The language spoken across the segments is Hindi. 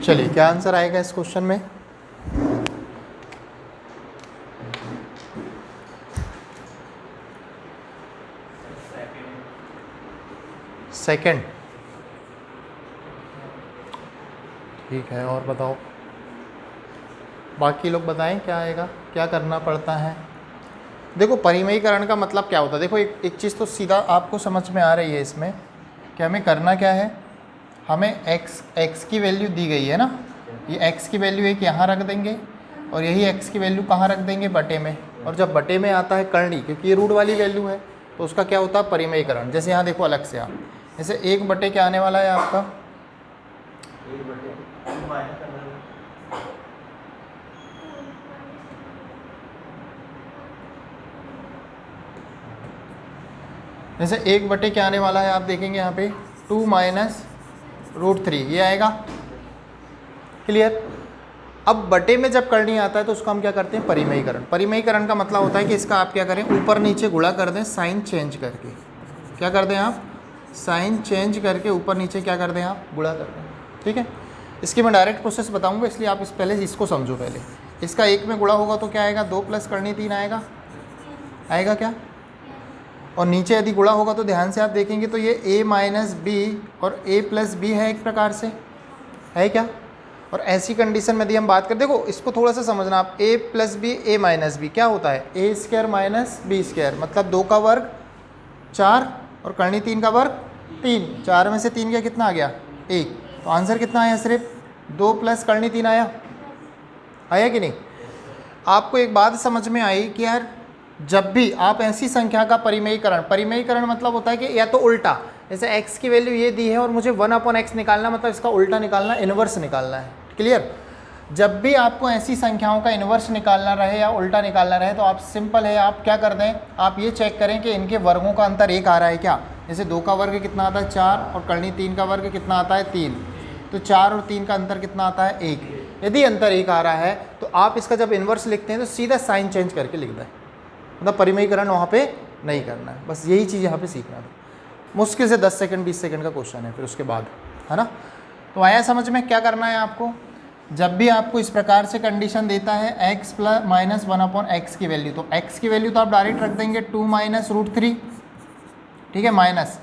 चलिए, क्या आंसर आएगा इस क्वेश्चन में? सेकंड। ठीक है, और बताओ, बाकी लोग बताएं क्या आएगा, क्या करना पड़ता है। देखो, परिमयीकरण का मतलब क्या होता है। देखो, एक चीज़ तो सीधा आपको समझ में आ रही है इसमें कि हमें करना क्या है। हमें x की वैल्यू दी गई है ना, ये x की वैल्यू एक यहाँ रख देंगे और यही x की वैल्यू कहाँ रख देंगे, बटे में। और जब बटे में आता है करनी, क्योंकि ये रूट वाली वैल्यू है, तो उसका क्या होता है, परिमयीकरण। जैसे यहाँ देखो अलग से, आप जैसे 1 क्या आने वाला है आपका, जैसे 1 क्या आने वाला है, आप देखेंगे यहाँ पे 2 माइनस √3 ये आएगा। क्लियर। अब बटे में जब करनी आता है तो उसको हम क्या करते हैं, परिमयीकरण। परिमयीकरण का मतलब होता है कि इसका आप क्या करें, ऊपर नीचे गुणा कर दें साइन चेंज करके। क्या कर दें आप, साइन चेंज करके ऊपर नीचे क्या कर दें आप, गुणा कर दें। ठीक है, इसकी मैं डायरेक्ट प्रोसेस बताऊंगा, इसलिए आप पहले इसको समझो। पहले इसका 1 में गुणा होगा तो क्या आएगा, 2 + करनी 3 आएगा, आएगा क्या। और नीचे यदि गुणा होगा तो ध्यान से आप देखेंगे तो ये a - b और a + b है, एक प्रकार से है क्या। और ऐसी कंडीशन में यदि हम बात करें, देखो इसको थोड़ा सा समझना आप, a + b a - b क्या होता है, a² - b², मतलब 2 का वर्ग 4 और करनी 3 का वर्ग 3। 4 में से 3 गया, कितना आ गया, 1। तो आंसर कितना आया, सिर्फ 2 + करनी 3 आया, आया कि नहीं। आपको एक बात समझ में आई कि यार जब भी आप ऐसी संख्या का परिमयीकरण, परिमयीकरण मतलब होता है कि या तो उल्टा, जैसे x की वैल्यू ये दी है और मुझे 1/x निकालना, मतलब इसका उल्टा निकालना, इन्वर्स निकालना है। क्लियर। जब भी आपको ऐसी संख्याओं का इन्वर्स निकालना रहे या उल्टा निकालना रहे तो आप सिंपल है, आप क्या कर दें, आप ये चेक करें कि इनके वर्गों का अंतर 1 आ रहा है क्या। जैसे 2 का वर्ग कितना आता है, 4, और करनी 3 का वर्ग कितना आता है, 3। तो 4 और 3 का अंतर कितना आता है, 1। यदि अंतर 1 आ रहा है तो आप इसका जब इन्वर्स लिखते हैं तो सीधा साइन चेंज करके लिख दें, मतलब परिमयीकरण वहाँ पे नहीं करना है। बस यही चीज़ यहाँ पे सीखना था। मुश्किल से 10 सेकंड 20 सेकंड का क्वेश्चन है, फिर उसके बाद, है ना। तो आया समझ में, क्या करना है आपको। जब भी आपको इस प्रकार से कंडीशन देता है x + -1/x की वैल्यू, तो x की वैल्यू तो आप डायरेक्ट रख देंगे 2 - √3, ठीक है, माइनस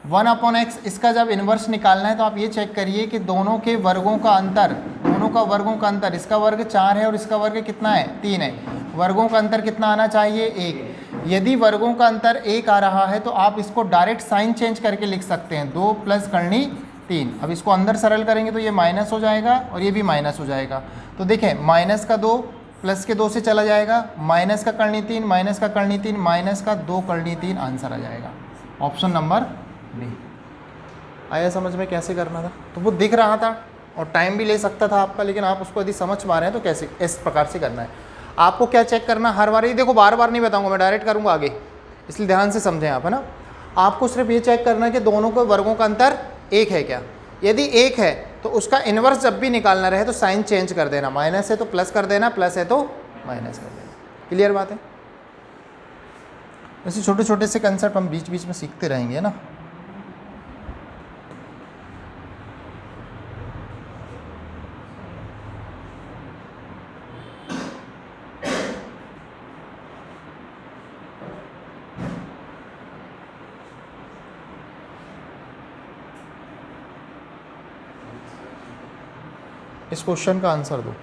1/x। इसका जब इन्वर्स निकालना है तो आप ये चेक करिए कि दोनों के वर्गों का अंतर, दोनों का वर्गों का अंतर, इसका वर्ग 4 है और इसका वर्ग कितना है, 3 है। वर्गों का अंतर कितना आना चाहिए, 1। यदि वर्गों का अंतर 1 आ रहा है तो आप इसको डायरेक्ट साइन चेंज करके लिख सकते हैं, 2 + करनी 3। अब इसको अंदर सरल करेंगे तो ये माइनस हो जाएगा और ये भी माइनस हो जाएगा। तो देखें, माइनस का 2 प्लस के 2 से चला जाएगा, माइनस का करनी 3, माइनस का करनी 3, माइनस का 2 करनी 3, आंसर आ जाएगा ऑप्शन नंबर डी। आया समझ में कैसे करना था। तो वो दिख रहा था और टाइम भी ले सकता था आपका, लेकिन आप उसको यदि समझ पा रहे हैं तो कैसे इस प्रकार से करना है। आपको क्या चेक करना, हर बार ही देखो, बार बार नहीं बताऊंगा, मैं डायरेक्ट करूंगा आगे, इसलिए ध्यान से समझें आप, है ना। आपको सिर्फ ये चेक करना है कि दोनों के वर्गों का अंतर 1 है क्या। यदि 1 है तो उसका इन्वर्स जब भी निकालना रहे तो साइन चेंज कर देना, माइनस है तो प्लस कर देना, प्लस है तो माइनस कर देना। क्लियर बात है। ऐसे छोटे छोटे से कंसेप्ट हम बीच बीच में सीखते रहेंगे ना। इस क्वेश्चन का आंसर दो।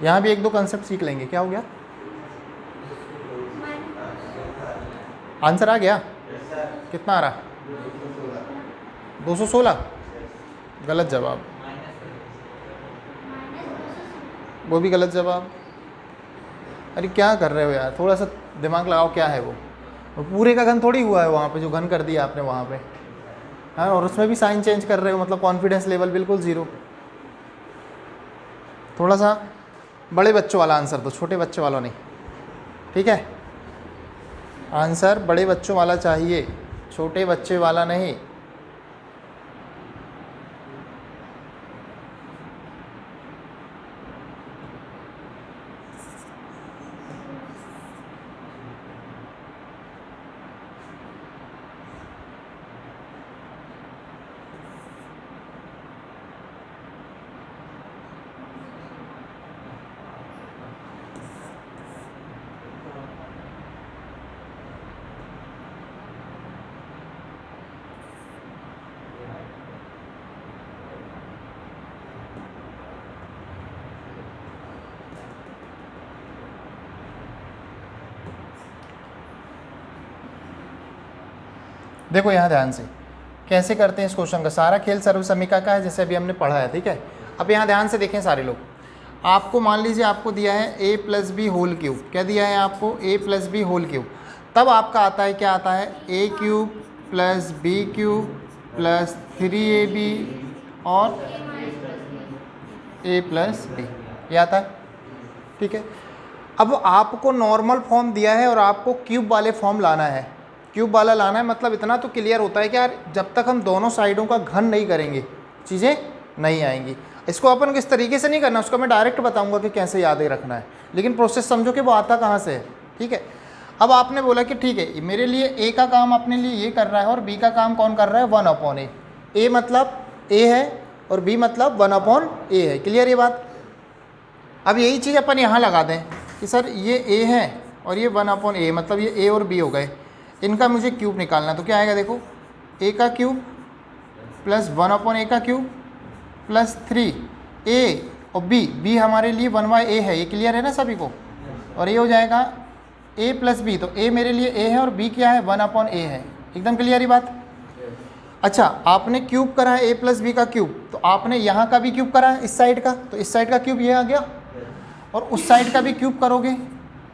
यहाँ भी 1-2 कंसेप्ट सीख लेंगे। क्या हो गया, आंसर आ गया, कितना आ रहा, 216। गलत जवाब, वो भी गलत जवाब। अरे क्या कर रहे हो यार, थोड़ा सा दिमाग लगाओ, क्या है वो पूरे का घन थोड़ी हुआ है वहाँ पे, जो घन कर दिया आपने वहाँ पे, हाँ, और उसमें भी साइन चेंज कर रहे हो, मतलब कॉन्फिडेंस लेवल बिल्कुल 0। थोड़ा सा बड़े बच्चों वाला आंसर दो, छोटे बच्चों वाला नहीं, ठीक है। आंसर बड़े बच्चों वाला चाहिए, छोटे बच्चे वाला नहीं। देखो यहाँ ध्यान से कैसे करते हैं इस क्वेश्चन का, सारा खेल सर्वसमीका का है जैसे अभी हमने पढ़ा है, ठीक है। अब यहाँ ध्यान से देखें सारे लोग, आपको मान लीजिए आपको दिया है a plus B whole cube, क्या दिया है आपको a plus B whole cube, तब आपका आता है क्या आता है a cube plus B cube plus 3ab और a प्लस बी, ये आता है, ठीक है। अब आपको नॉर्मल फॉर्म दिया है और आपको क्यूब वाले फॉर्म लाना है, क्यूब वाला लाना है, मतलब इतना तो क्लियर होता है कि यार जब तक हम दोनों साइडों का घन नहीं करेंगे चीज़ें नहीं आएंगी। इसको अपन किस तरीके से नहीं करना, उसको मैं डायरेक्ट बताऊंगा कि कैसे याद रखना है, लेकिन प्रोसेस समझो कि वो आता कहाँ से है, ठीक है। अब आपने बोला कि ठीक है मेरे लिए ए का काम अपने लिए ये कर रहा है और बी का काम कौन कर रहा है 1/a, ए मतलब ए है और बी मतलब 1/a है, क्लियर ये बात। अब यही चीज़ अपन यहाँ लगा दें कि सर ये a है और ये 1/a, मतलब ये a और b हो गए, इनका मुझे क्यूब निकालना, तो क्या आएगा देखो a का क्यूब प्लस 1/a का क्यूब प्लस 3a और b हमारे लिए 1/a है, ये क्लियर है ना सभी को, और ये हो जाएगा a प्लस b, तो a मेरे लिए a है और b क्या है 1/a है, एकदम क्लियर ही बात। अच्छा आपने क्यूब करा है a प्लस बी का क्यूब, तो आपने यहाँ का भी क्यूब करा है इस साइड का, तो इस साइड का क्यूब ये आ गया, और उस साइड का भी क्यूब करोगे,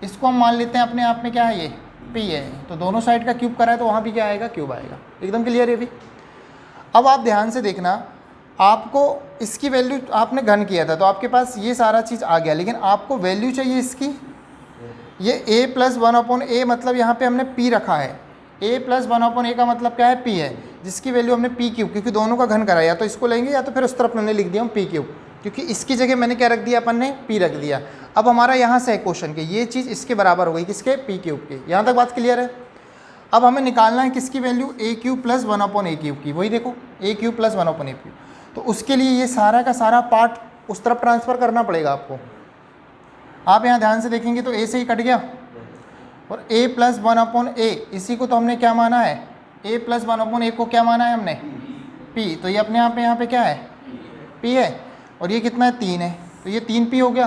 इसको हम मान लेते हैं अपने आप में क्या है ये p है, तो दोनों साइड का क्यूब करा है तो वहाँ भी क्या आएगा क्यूब आएगा, एकदम क्लियर है भी। अब आप ध्यान से देखना, आपको इसकी वैल्यू आपने घन किया था तो आपके पास ये सारा चीज़ आ गया, लेकिन आपको वैल्यू चाहिए इसकी, ये a प्लस 1/a, मतलब यहाँ पे हमने p रखा है, a प्लस 1/a का मतलब क्या है p है, जिसकी वैल्यू हमने p क्यूब, क्योंकि दोनों का घन करा, या तो इसको लेंगे या तो फिर उस तरफ मैंने लिख दिया हम p क्यूब, क्योंकि इसकी जगह मैंने क्या रख दिया अपन ने p रख दिया। अब हमारा यहाँ से है क्वेश्चन के ये चीज़ इसके बराबर हो गई, किसके p क्यूब के, यहाँ तक बात क्लियर है। अब हमें निकालना है किसकी value a cube plus 1/a cube की, वही देखो a cube plus 1/a cube, तो उसके लिए ये सारा का सारा पार्ट उस तरफ ट्रांसफ़र करना पड़ेगा आपको। आप यहाँ ध्यान से देखेंगे तो a से ही कट गया, और a प्लस 1/a इसी को तो हमने क्या माना है, a प्लस 1/a को क्या माना है हमने p, तो ये अपने आप यहाँ पे क्या है p है, और ये कितना है 3 है, तो ये 3p हो गया।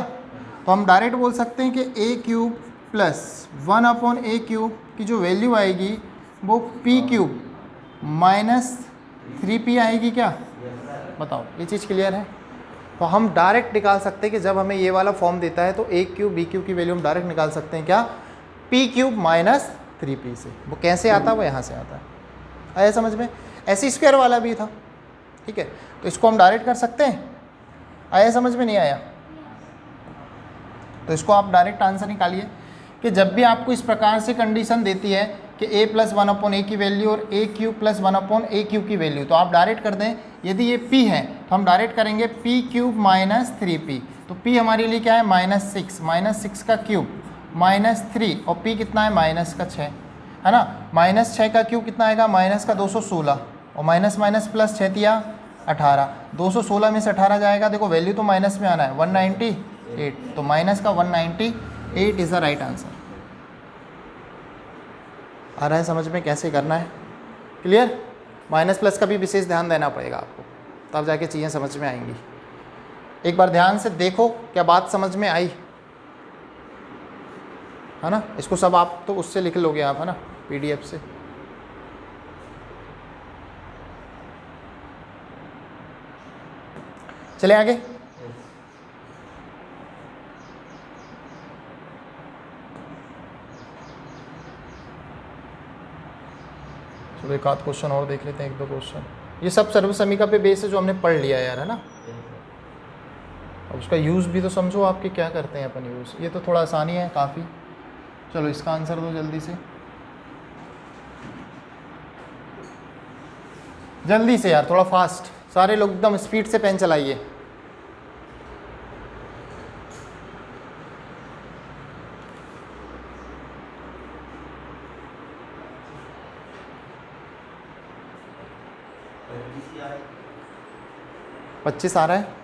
तो हम डायरेक्ट बोल सकते हैं कि a cube plus 1/a cube की जो वैल्यू आएगी वो p क्यूब माइनस 3p आएगी, क्या बताओ, ये चीज़ क्लियर है। तो हम डायरेक्ट निकाल सकते हैं कि जब हमें ये वाला फॉर्म देता है तो a क्यूब b क्यूब की वैल्यू हम डायरेक्ट निकाल सकते हैं, क्या p क्यूब माइनस 3p से। वो कैसे आता है, वो यहाँ से आता है, आया समझ में। ऐसे स्क्वायर वाला भी था, ठीक है, तो इसको हम डायरेक्ट कर सकते हैं, आया समझ में, नहीं आया तो इसको आप डायरेक्ट आंसर निकालिए कि जब भी आपको इस प्रकार से कंडीशन देती है कि a प्लस 1/a की वैल्यू और a cube plus 1/a cube की वैल्यू, तो आप डायरेक्ट कर दें, यदि ये p है तो हम डायरेक्ट करेंगे p क्यूब माइनस 3p, तो p हमारे लिए क्या है -6 का क्यूब माइनस 3, और p कितना है -6 है ना, -6 का क्यूब कितना आएगा -216, और माइनस माइनस प्लस 6 तिया 18, 216 में से 18 जाएगा, देखो वैल्यू तो माइनस में आना है 198, तो माइनस का 198 इज़ द राइट आंसर। आ रहा है समझ में कैसे करना है, क्लियर। माइनस प्लस का भी विशेष ध्यान देना पड़ेगा आपको, तब जाके चीज़ें समझ में आएंगी। एक बार ध्यान से देखो क्या बात समझ में आई है ना, इसको सब आप तो उससे लिख लोगे आप, है ना, PDF से। चले आगे। चलो एक आध क्वेश्चन और देख लेते हैं, एक दो क्वेश्चन। ये सब सर्वसमीका पे बेस है जो हमने पढ़ लिया यार, है ना। अब उसका यूज़ भी तो समझो आपके क्या करते हैं अपन यूज़, ये तो थोड़ा आसानी है काफ़ी। चलो इसका आंसर दो जल्दी से, जल्दी से यार, थोड़ा फास्ट, सारे लोग एकदम स्पीड से पेन चलाइए। $25 आ रहा है,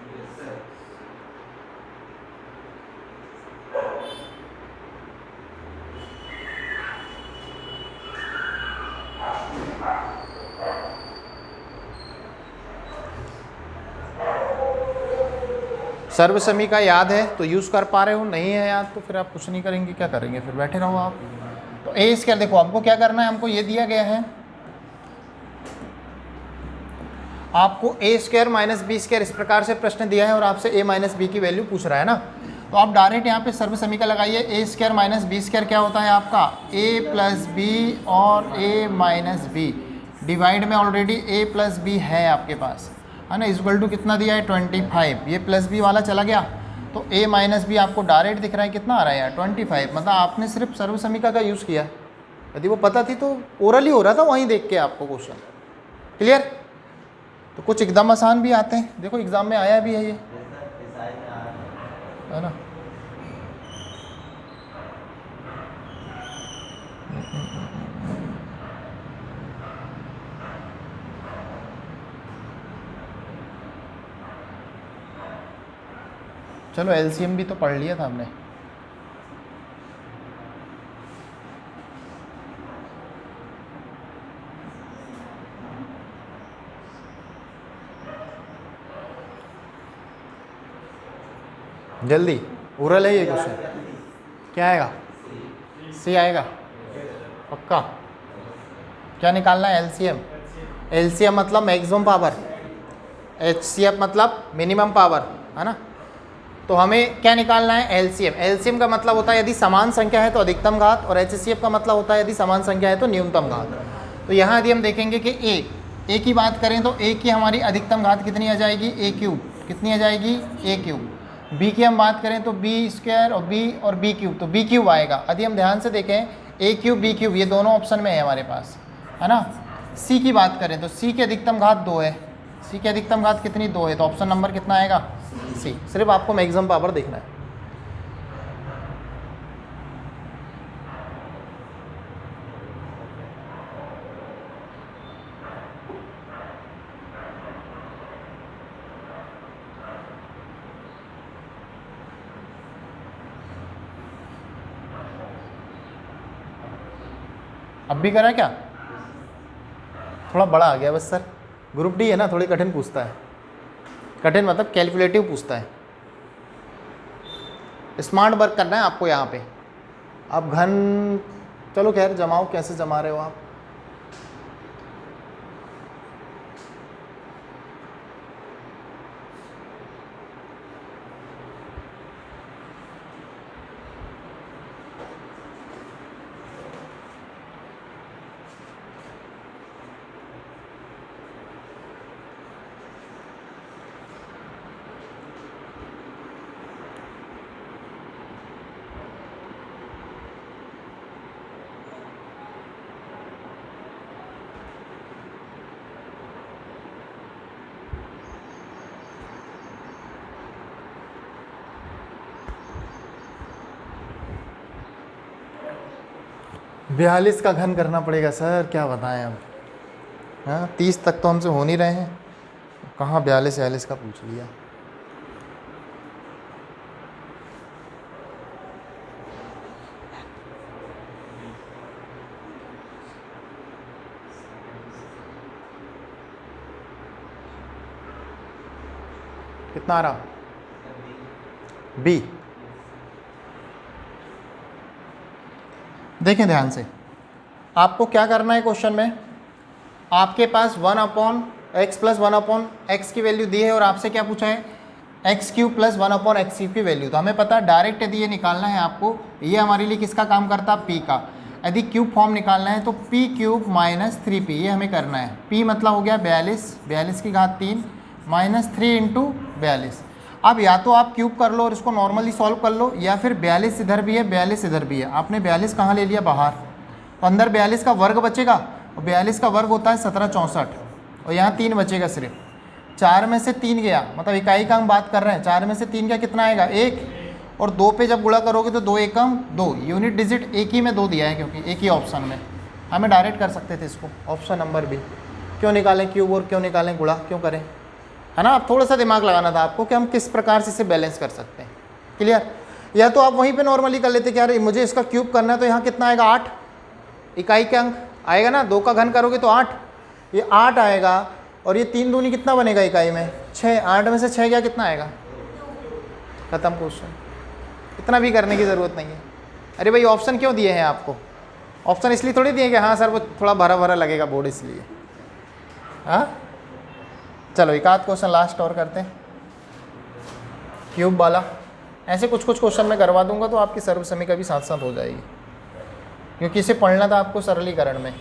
सर्वसमीका याद है तो यूज़ कर पा रहे हो, नहीं है याद तो फिर आप कुछ नहीं करेंगे, क्या करेंगे फिर बैठे रहो आप। तो ए स्क्वायर देखो आपको क्या करना है, हमको ये दिया गया है आपको ए स्क्वायर माइनस बी स्क्वायर इस प्रकार से प्रश्न दिया है और आपसे ए माइनस बी की वैल्यू पूछ रहा है ना, तो आप डायरेक्ट यहाँ पे सर्व समीकरण लगाइए। ए स्क्वायर माइनस बी स्क्वायर क्या होता है आपका, ए प्लस बी और ए माइनस बी, डिवाइड में ऑलरेडी ए प्लस बी है आपके पास, है ना, इक्वल टू कितना दिया है 25, ये प्लस बी वाला चला गया तो ए माइनस बी आपको डायरेक्ट दिख रहा है कितना आ रहा है यार 25, मतलब आपने सिर्फ सर्व समीकरण का यूज़ किया। यदि वो पता थी तो ओरल ही हो रहा था वहीं देख के आपको क्वेश्चन। क्लियर? तो कुछ एकदम आसान भी आते हैं, देखो एग्जाम में आया भी है ये, है ना। चलो एलसीएम भी तो पढ़ लिया था हमने। जल्दी ओरल है ये क्वेश्चन, क्या आएगा, सी आएगा पक्का। क्या निकालना है, एलसीएम। एलसीएम मतलब मैक्सिमम पावर, एचसीएफ मतलब मिनिमम पावर, है ना। तो हमें क्या निकालना है, एलसीएम। एलसीएम का मतलब होता है यदि समान संख्या है तो अधिकतम घात, और एचसीएफ का मतलब होता है यदि समान संख्या है तो न्यूनतम घात। तो यहाँ यदि हम देखेंगे कि ए की बात करें तो ए की हमारी अधिकतम घात कितनी आ जाएगी, ए क्यूब, कितनी आ जाएगी, ए क्यूब। बी की हम बात करें तो बी स्क्वायर और बी क्यूब, तो बी क्यूब आएगा। यदि हम ध्यान से देखें ए क्यूब बी क्यूब ये दोनों ऑप्शन में है हमारे पास, है ना। सी की बात करें तो सी की अधिकतम घात 2 है, सी की अधिकतम घात कितनी 2 है, तो ऑप्शन नंबर कितना आएगा, सी। सिर्फ आपको मैक्सिमम पावर देखना है। अब भी करा क्या, थोड़ा बड़ा आ गया बस सर, ग्रुप डी है ना, थोड़ी कठिन पूछता है, कठिन मतलब कैलकुलेटिव पूछता है। स्मार्ट वर्क करना है आपको यहाँ पे। आप घन, चलो खैर जमाओ, कैसे जमा रहे हो आप, बयालीस का घन करना पड़ेगा सर, क्या बताएं अब। हाँ 30 तक तो हमसे हो नहीं रहे हैं, कहाँ 42 का पूछ लिया। कितना आ रहा, बी। देखें ध्यान से, आपको क्या करना है क्वेश्चन में, आपके पास 1/x प्लस 1/x की वैल्यू दी है और आपसे क्या पूछा है, x cube plus 1/x cube की वैल्यू। तो हमें पता है डायरेक्ट यदि ये निकालना है आपको, ये हमारे लिए किसका काम करता है, p का। यदि क्यूब फॉर्म निकालना है तो p क्यूब माइनस 3p, ये हमें करना है। p मतलब हो गया 42 की घात 3 माइनस 3 इंटू 42। अब या तो आप क्यूब कर लो और इसको नॉर्मली सॉल्व कर लो, या फिर 42 इधर भी है 42 इधर भी है। आपने 42 कहाँ ले लिया, बाहर, तो अंदर 42 का वर्ग बचेगा, और 42 का वर्ग होता है 1764, और यहाँ 3 बचेगा सिर्फ। 4 में से 3 गया, मतलब इकाई का हम बात कर रहे हैं, 4 में से 3 गया कितना आएगा, 1, और 2 पे जब गुणा करोगे तो 2 एकम 2, यूनिट डिजिट एक ही में 2 दिया है, क्योंकि एक ही ऑप्शन में। हमें डायरेक्ट कर सकते थे इसको, ऑप्शन नंबर बी। क्यों निकालें क्यूब और क्यों निकालें गुणा, क्यों करें, है ना। अब थोड़ा सा दिमाग लगाना था आपको कि हम किस प्रकार से इसे बैलेंस कर सकते हैं। क्लियर? या तो आप वहीं पे नॉर्मली कर लेते कि यार मुझे इसका क्यूब करना है, तो यहाँ कितना आएगा, 8 इकाई के अंक आएगा ना, 2 का घन करोगे तो 8, ये 8 आएगा, और ये 3 दूनी कितना बनेगा इकाई में, 6, 8 में से 6 गया कितना आएगा, खत्म क्वेश्चन। इतना भी करने की ज़रूरत नहीं है। अरे भाई ऑप्शन क्यों दिए हैं आपको, ऑप्शन इसलिए थोड़ी दिए कि हाँ सर वो थोड़ा भरा भरा लगेगा बोर्ड, इसलिए। हाँ चलो एक आध क्वेश्चन लास्ट और करते हैं, क्यूब वाला। ऐसे कुछ कुछ क्वेश्चन मैं करवा दूंगा तो आपकी सर्व समीकरण भी साथ साथ हो जाएगी, क्योंकि इसे पढ़ना था आपको सरलीकरण में।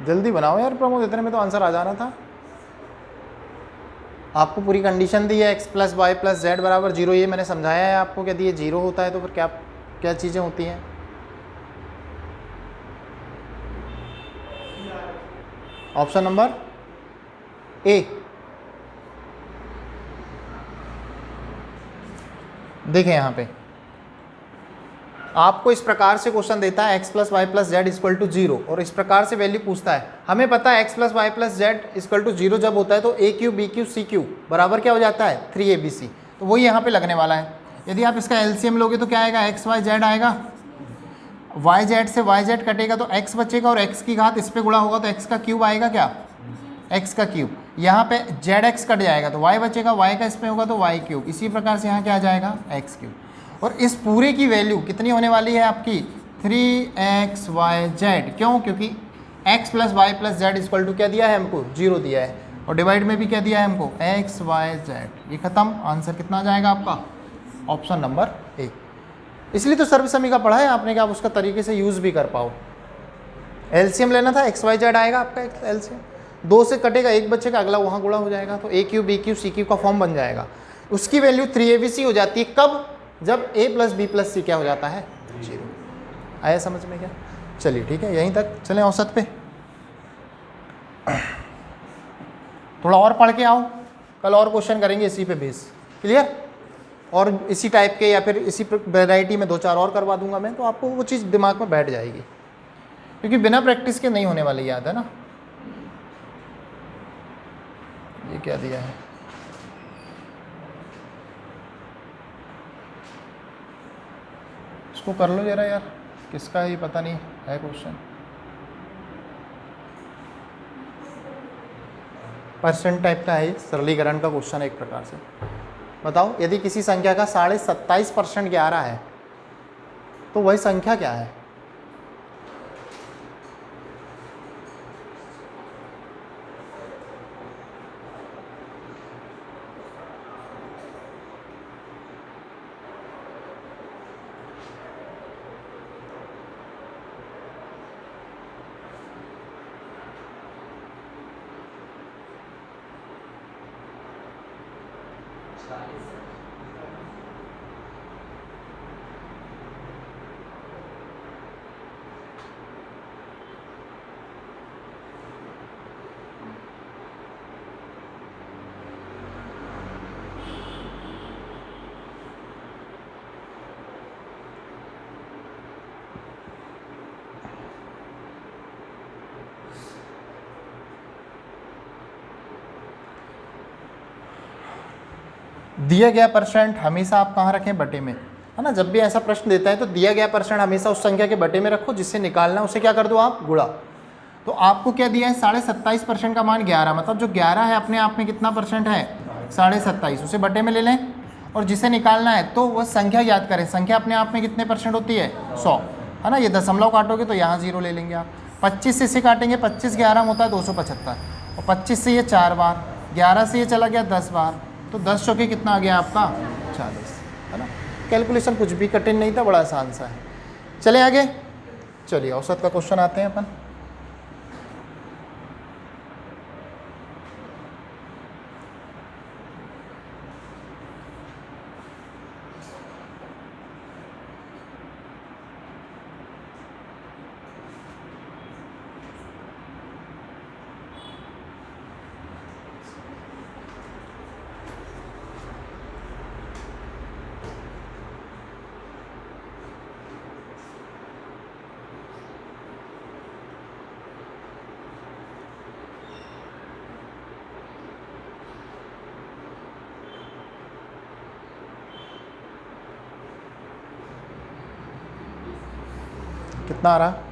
जल्दी बनाओ यार प्रमोद, इतने में तो आंसर आ जाना था। आपको पूरी कंडीशन दी है x plus Y plus Z बराबर 0, ये मैंने समझाया है आपको। यदि ये 0 होता है तो फिर क्या क्या चीज़ें होती हैं। Option number A. देखें यहाँ पे आपको इस प्रकार से क्वेश्चन देता है x plus Y plus Z equal to 0, और इस प्रकार से वैल्यू पूछता है। हमें पता है x plus Y plus Z equal to 0 जब होता है तो a cube b cube c cube बराबर क्या हो जाता है 3abc, तो वही यहाँ पे लगने वाला है। यदि आप इसका एलसीएम लोगे तो क्या आएगा, एक्स वाई जेड आएगा, वाई जेड से वाई जेड कटेगा तो एक्स बचेगा, और एक्स की घात इस पर गुणा होगा तो एक्स का क्यूब आएगा, क्या एक्स का क्यूब। यहाँ पे जेड एक्स कट जाएगा तो वाई बचेगा, वाई का इसमें होगा तो वाई क्यूब। इसी प्रकार से यहाँ क्या आ जाएगा एक्स क्यूब। और इस पूरे की वैल्यू कितनी होने वाली है आपकी 3xyz। क्यों, क्योंकि x plus Y plus Z equal to क्या दिया है हमको 0 दिया है, और डिवाइड में भी क्या दिया है हमको xyz। ये खत्म, आंसर कितना आ जाएगा आपका ऑप्शन नंबर ए। इसलिए तो सर्व समीकरण पढ़ा है आपने कि आप उसका तरीके से यूज़ भी कर पाओ। एलसीएम लेना था, xyz आएगा आपका एलसीएम, 2 से कटेगा 1 बचेगा, अगला वहाँ गुणा हो जाएगा तो a cube b cube c cube का फॉर्म बन जाएगा। उसकी वैल्यू 3abc हो जाती है कब, जब a प्लस बी प्लस सी क्या हो जाता है 0। आया समझ में क्या। चलिए ठीक है, यहीं तक चलें औसत पे। थोड़ा और पढ़ के आओ, कल और क्वेश्चन करेंगे इसी पे बेस, क्लियर। और इसी टाइप के या फिर इसी वैरायटी में 2-4 और करवा दूंगा मैं, तो आपको वो चीज़ दिमाग में बैठ जाएगी, क्योंकि बिना प्रैक्टिस के नहीं होने वाली, याद है ना। ये क्या दिया है, इसको कर लो जरा यार, किसका है ये पता नहीं है क्वेश्चन। परसेंट टाइप का है, सरलीकरण का क्वेश्चन है एक प्रकार से। बताओ यदि किसी संख्या का 27.5% 11 है तो वही संख्या क्या है। दिया गया परसेंट हमेशा आप कहाँ रखें, बटे में, है ना। जब भी ऐसा प्रश्न देता है तो दिया गया परसेंट हमेशा उस संख्या के बटे में रखो, जिससे निकालना उसे क्या कर दो आप गुणा। तो आपको क्या दिया है 27.5% का मान 11, मतलब जो 11 है अपने आप में कितना परसेंट है 27.5, उसे बटे में ले लें। और जिसे निकालना है तो वह संख्या याद करें, संख्या अपने आप में कितने परसेंट होती है 100, है ना। ये दशमलव काटोगे तो यहाँ 0 ले लेंगे आप। 25 से इसे काटेंगे, 25 11 होता है 275, और 25 से ये 4 बार, 11 से ये चला गया 10 बार, तो 10 चौके कितना आ गया आपका 40, है ना। कैलकुलेशन कुछ भी कठिन नहीं था, बड़ा आसान सा है। चले आगे, चलिए औसत का क्वेश्चन आते हैं अपन। कितना आ रहा है